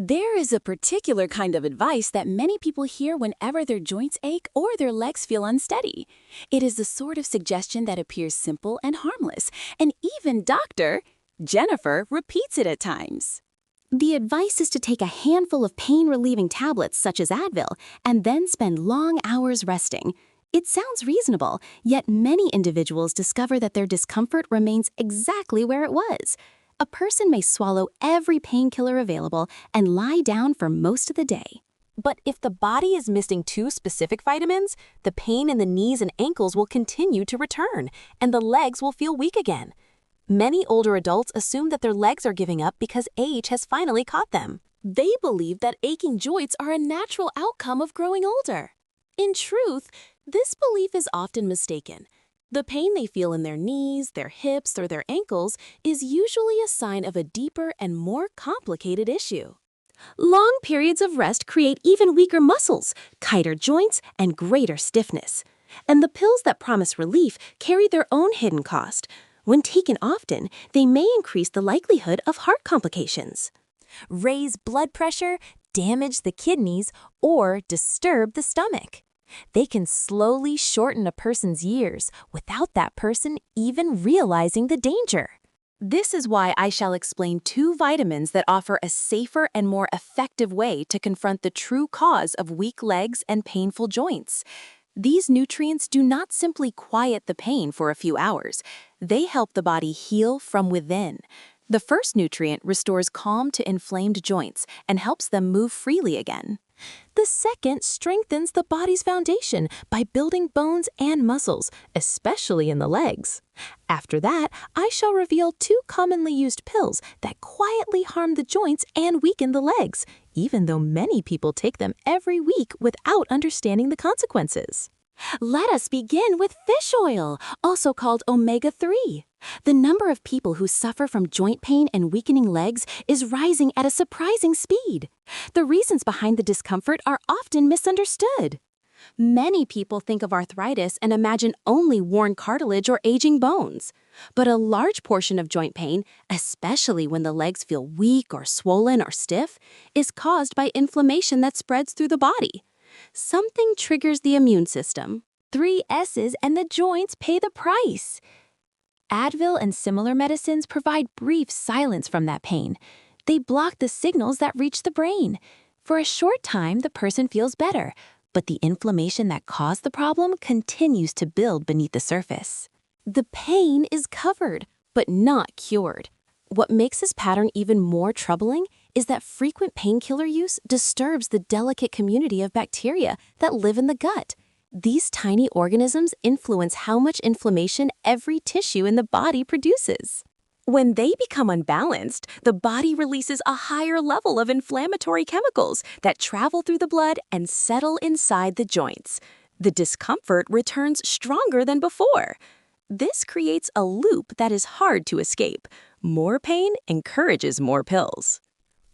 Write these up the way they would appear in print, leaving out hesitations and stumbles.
There is a particular kind of advice that many people hear whenever their joints ache or their legs feel unsteady. It is the sort of suggestion that appears simple and harmless, and even Dr. Jennifer repeats it at times. The advice is to take a handful of pain-relieving tablets such as Advil and then spend long hours resting. It sounds reasonable, yet many individuals discover that their discomfort remains exactly where it was. A person may swallow every painkiller available and lie down for most of the day. But if the body is missing two specific vitamins, the pain in the knees and ankles will continue to return, and the legs will feel weak again. Many older adults assume that their legs are giving up because age has finally caught them. They believe that aching joints are a natural outcome of growing older. In truth, this belief is often mistaken. The pain they feel in their knees, their hips, or their ankles is usually a sign of a deeper and more complicated issue. Long periods of rest create even weaker muscles, tighter joints, and greater stiffness. And the pills that promise relief carry their own hidden cost. When taken often, they may increase the likelihood of heart complications, Raise blood pressure, damage the kidneys, or disturb the stomach. They can slowly shorten a person's years without that person even realizing the danger. This is why I shall explain 2 vitamins that offer a safer and more effective way to confront the true cause of weak legs and painful joints. These nutrients do not simply quiet the pain for a few hours. They help the body heal from within. The first nutrient restores calm to inflamed joints and helps them move freely again. The second strengthens the body's foundation by building bones and muscles, especially in the legs. After that, I shall reveal 2 commonly used pills that quietly harm the joints and weaken the legs, even though many people take them every week without understanding the consequences. Let us begin with fish oil, also called omega-3. The number of people who suffer from joint pain and weakening legs is rising at a surprising speed. The reasons behind the discomfort are often misunderstood. Many people think of arthritis and imagine only worn cartilage or aging bones. But a large portion of joint pain, especially when the legs feel weak or swollen or stiff, is caused by inflammation that spreads through the body. Something triggers the immune system. 3 S's and the joints pay the price. Advil and similar medicines provide brief silence from that pain. They block the signals that reach the brain. For a short time, the person feels better, but the inflammation that caused the problem continues to build beneath the surface. The pain is covered, but not cured. What makes this pattern even more troubling is that frequent painkiller use disturbs the delicate community of bacteria that live in the gut. These tiny organisms influence how much inflammation every tissue in the body produces. When they become unbalanced, the body releases a higher level of inflammatory chemicals that travel through the blood and settle inside the joints. The discomfort returns stronger than before. This creates a loop that is hard to escape. More pain encourages more pills.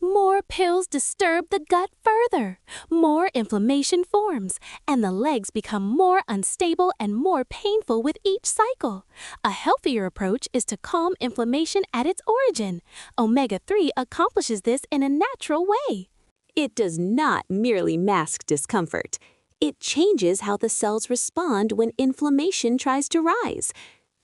More pills disturb the gut further. More inflammation forms, and the legs become more unstable and more painful with each cycle. A healthier approach is to calm inflammation at its origin. Omega-3 accomplishes this in a natural way. It does not merely mask discomfort. It changes how the cells respond when inflammation tries to rise.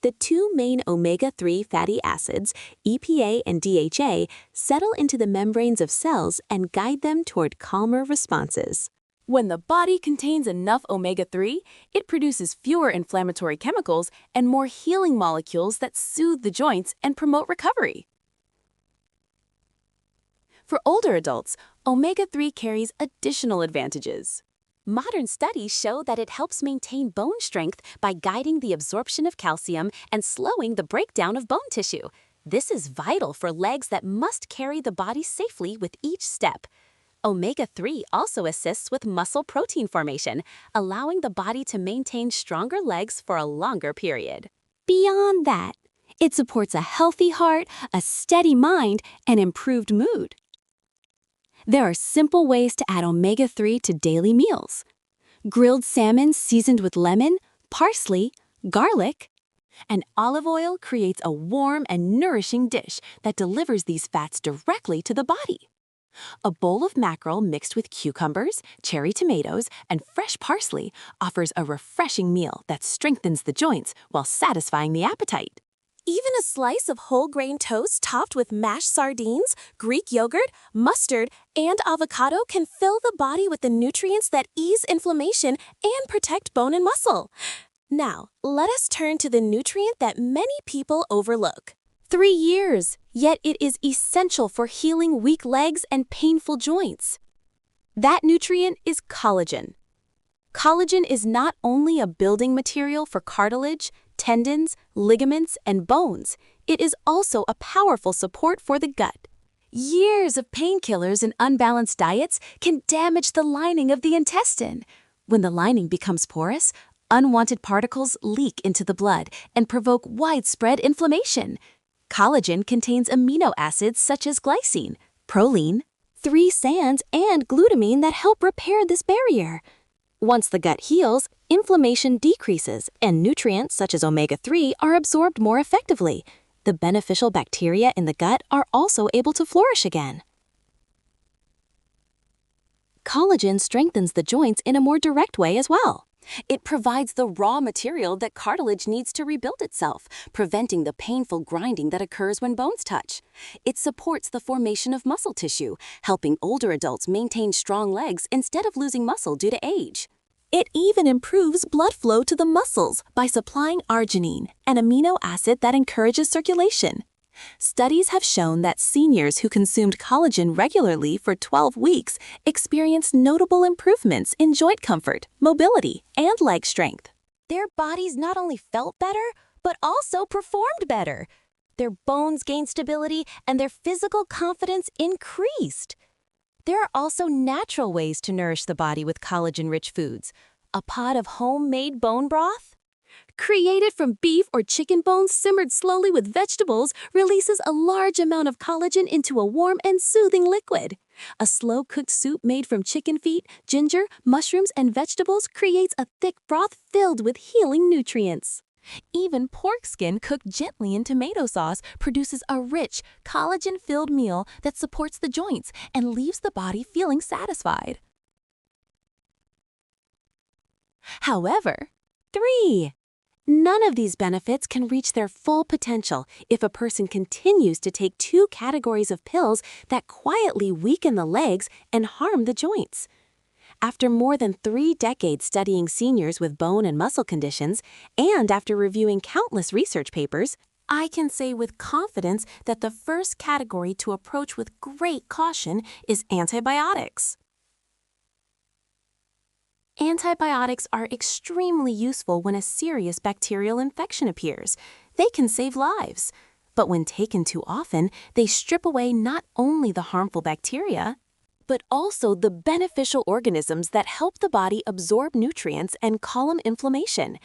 The 2 main omega-3 fatty acids, EPA and DHA, settle into the membranes of cells and guide them toward calmer responses. When the body contains enough omega-3, it produces fewer inflammatory chemicals and more healing molecules that soothe the joints and promote recovery. For older adults, omega-3 carries additional advantages. Modern studies show that it helps maintain bone strength by guiding the absorption of calcium and slowing the breakdown of bone tissue. This is vital for legs that must carry the body safely with each step. Omega-3 also assists with muscle protein formation, allowing the body to maintain stronger legs for a longer period. Beyond that, it supports a healthy heart, a steady mind, and improved mood. There are simple ways to add omega-3 to daily meals. Grilled salmon seasoned with lemon, parsley, garlic, and olive oil creates a warm and nourishing dish that delivers these fats directly to the body. A bowl of mackerel mixed with cucumbers, cherry tomatoes, and fresh parsley offers a refreshing meal that strengthens the joints while satisfying the appetite. Even a slice of whole grain toast topped with mashed sardines, Greek yogurt, mustard, and avocado can fill the body with the nutrients that ease inflammation and protect bone and muscle. Now, let us turn to the nutrient that many people overlook. 3 years, yet it is essential for healing weak legs and painful joints. That nutrient is collagen. Collagen is not only a building material for cartilage, tendons, ligaments, and bones, it is also a powerful support for the gut. Years of painkillers and unbalanced diets can damage the lining of the intestine. When the lining becomes porous, unwanted particles leak into the blood and provoke widespread inflammation. Collagen contains amino acids such as glycine, proline, 3-sands, and glutamine that help repair this barrier. Once the gut heals, inflammation decreases and nutrients such as omega-3 are absorbed more effectively. The beneficial bacteria in the gut are also able to flourish again. Collagen strengthens the joints in a more direct way as well. It provides the raw material that cartilage needs to rebuild itself, preventing the painful grinding that occurs when bones touch. It supports the formation of muscle tissue, helping older adults maintain strong legs instead of losing muscle due to age. It even improves blood flow to the muscles by supplying arginine, an amino acid that encourages circulation. Studies have shown that seniors who consumed collagen regularly for 12 weeks experienced notable improvements in joint comfort, mobility, and leg strength. Their bodies not only felt better, but also performed better. Their bones gained stability and their physical confidence increased. There are also natural ways to nourish the body with collagen-rich foods. A pot of homemade bone broth? Created from beef or chicken bones simmered slowly with vegetables, releases a large amount of collagen into a warm and soothing liquid. A slow-cooked soup made from chicken feet, ginger, mushrooms, and vegetables creates a thick broth filled with healing nutrients. Even pork skin cooked gently in tomato sauce produces a rich, collagen-filled meal that supports the joints and leaves the body feeling satisfied. However, 3. None of these benefits can reach their full potential if a person continues to take 2 categories of pills that quietly weaken the legs and harm the joints. After more than 3 decades studying seniors with bone and muscle conditions, and after reviewing countless research papers, I can say with confidence that the first category to approach with great caution is antibiotics. Antibiotics are extremely useful when a serious bacterial infection appears. They can save lives. But when taken too often, they strip away not only the harmful bacteria, but also the beneficial organisms that help the body absorb nutrients and calm inflammation.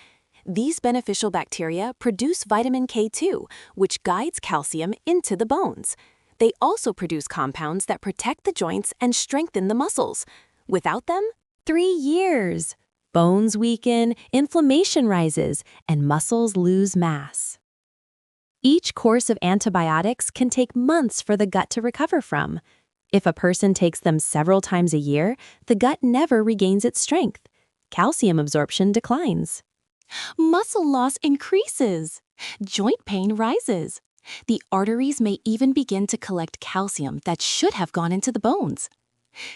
These beneficial bacteria produce vitamin K2, which guides calcium into the bones. They also produce compounds that protect the joints and strengthen the muscles. Without them, 3 years. Bones weaken, inflammation rises, and muscles lose mass. Each course of antibiotics can take months for the gut to recover from. If a person takes them several times a year, the gut never regains its strength. Calcium absorption declines. Muscle loss increases. Joint pain rises. The arteries may even begin to collect calcium that should have gone into the bones.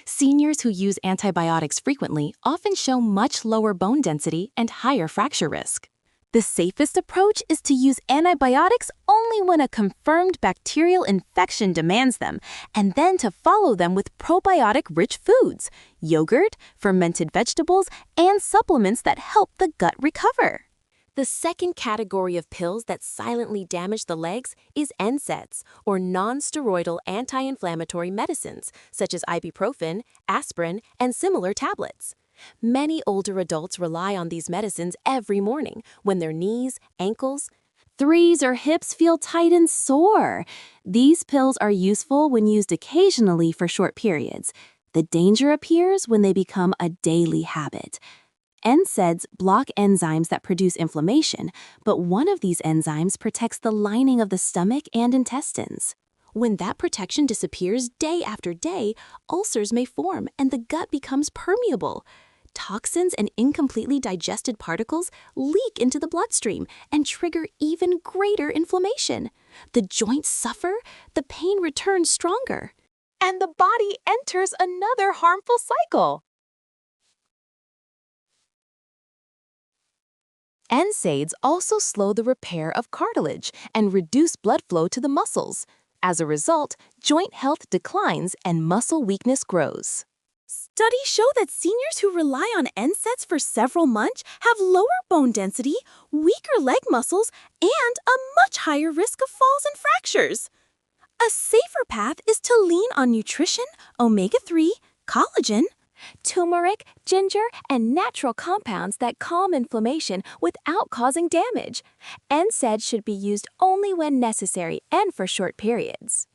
Seniors who use antibiotics frequently often show much lower bone density and higher fracture risk. The safest approach is to use antibiotics only when a confirmed bacterial infection demands them, and then to follow them with probiotic-rich foods, yogurt, fermented vegetables, and supplements that help the gut recover. The second category of pills that silently damage the legs is NSAIDs, or non-steroidal anti-inflammatory medicines, such as ibuprofen, aspirin, and similar tablets. Many older adults rely on these medicines every morning when their knees, ankles, thighs, or hips feel tight and sore. These pills are useful when used occasionally for short periods. The danger appears when they become a daily habit. NSAIDs block enzymes that produce inflammation, but one of these enzymes protects the lining of the stomach and intestines. When that protection disappears day after day, ulcers may form and the gut becomes permeable. Toxins and incompletely digested particles leak into the bloodstream and trigger even greater inflammation. The joints suffer, the pain returns stronger. And the body enters another harmful cycle. NSAIDs also slow the repair of cartilage and reduce blood flow to the muscles. As a result, joint health declines and muscle weakness grows. Studies show that seniors who rely on NSAIDs for several months have lower bone density, weaker leg muscles, and a much higher risk of falls and fractures. A safer path is to lean on nutrition, omega-3, collagen, Turmeric, ginger, and natural compounds that calm inflammation without causing damage. NSAIDs should be used only when necessary and for short periods.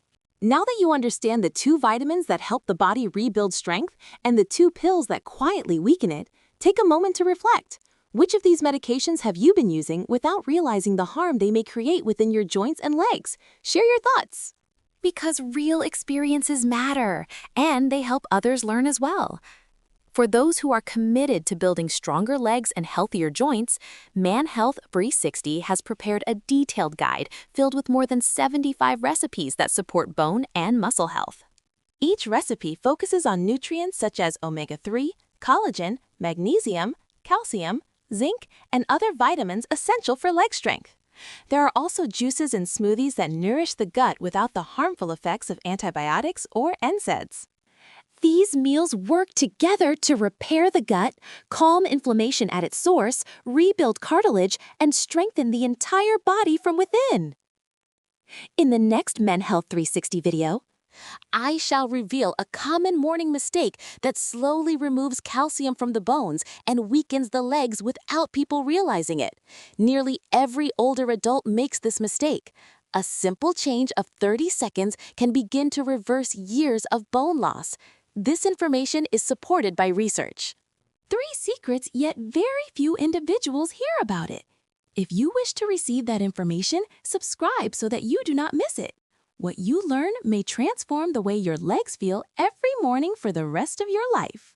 Now that you understand the 2 vitamins that help the body rebuild strength and the 2 pills that quietly weaken it, take a moment to reflect. Which of these medications have you been using without realizing the harm they may create within your joints and legs? Share your thoughts. Because real experiences matter, and they help others learn as well. For those who are committed to building stronger legs and healthier joints, Man Health 360 has prepared a detailed guide filled with more than 75 recipes that support bone and muscle health. Each recipe focuses on nutrients such as omega-3, collagen, magnesium, calcium, zinc, and other vitamins essential for leg strength. There are also juices and smoothies that nourish the gut without the harmful effects of antibiotics or NSAIDs. These meals work together to repair the gut, calm inflammation at its source, rebuild cartilage, and strengthen the entire body from within. In the next Men Health 360 video, I shall reveal a common morning mistake that slowly removes calcium from the bones and weakens the legs without people realizing it. Nearly every older adult makes this mistake. A simple change of 30 seconds can begin to reverse years of bone loss. This information is supported by research. 3 secrets, yet very few individuals hear about it. If you wish to receive that information, subscribe so that you do not miss it. What you learn may transform the way your legs feel every morning for the rest of your life.